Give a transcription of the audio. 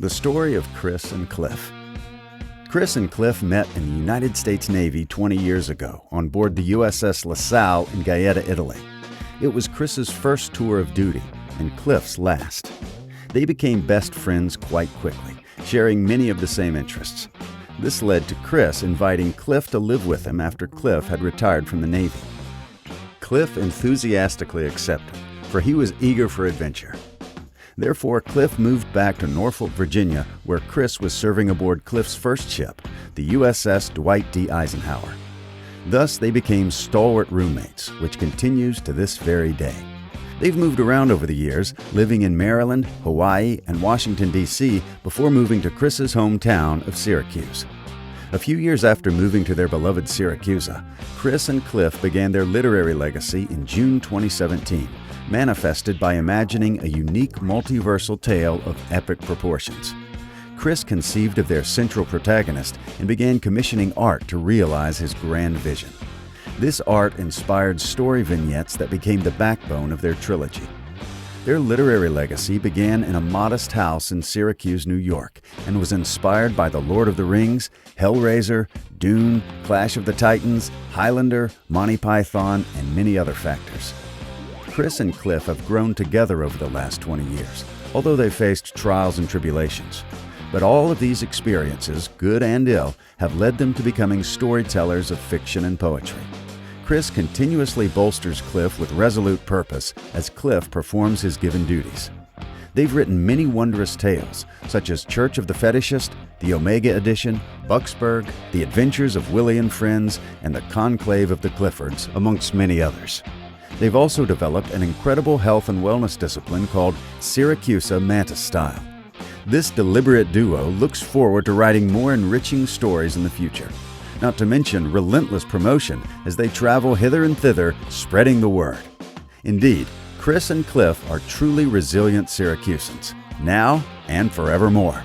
The story of Chris and Cliff. Chris and Cliff met in the United States Navy 20 years ago on board the USS LaSalle in Gaeta, Italy. It was Chris's first tour of duty and Cliff's last. They became best friends quite quickly, sharing many of the same interests. This led to Chris inviting Cliff to live with him after Cliff had retired from the Navy. Cliff enthusiastically accepted, for he was eager for adventure. Therefore, Cliff moved back to Norfolk, Virginia, where Chris was serving aboard Cliff's first ship, the USS Dwight D. Eisenhower. Thus, they became stalwart roommates, which continues to this very day. They've moved around over the years, living in Maryland, Hawaii, and Washington, D.C., before moving to Chris's hometown of Syracuse. A few years after moving to their beloved Syracusa, Chris and Cliff began their literary legacy in June 2017, manifested by imagining a unique multiversal tale of epic proportions. Chris conceived of their central protagonist and began commissioning art to realize his grand vision. This art inspired story vignettes that became the backbone of their trilogy. Their literary legacy began in a modest house in Syracuse, New York, and was inspired by The Lord of the Rings, Hellraiser, Dune, Clash of the Titans, Highlander, Monty Python, and many other factors. Chris and Cliff have grown together over the last 20 years, although they faced trials and tribulations. But all of these experiences, good and ill, have led them to becoming storytellers of fiction and poetry. Chris continuously bolsters Cliff with resolute purpose as Cliff performs his given duties. They've written many wondrous tales, such as Church of the Fetishist, The Omega Edition, Bucksburg, The Adventures of Willie and Friends, and The Conclave of the Cliffords, amongst many others. They've also developed an incredible health and wellness discipline called Syracusa Mantis Style. This deliberate duo looks forward to writing more enriching stories in the future, not to mention relentless promotion as they travel hither and thither, spreading the word. Indeed, Chris and Cliff are truly resilient Syracusans, now and forevermore.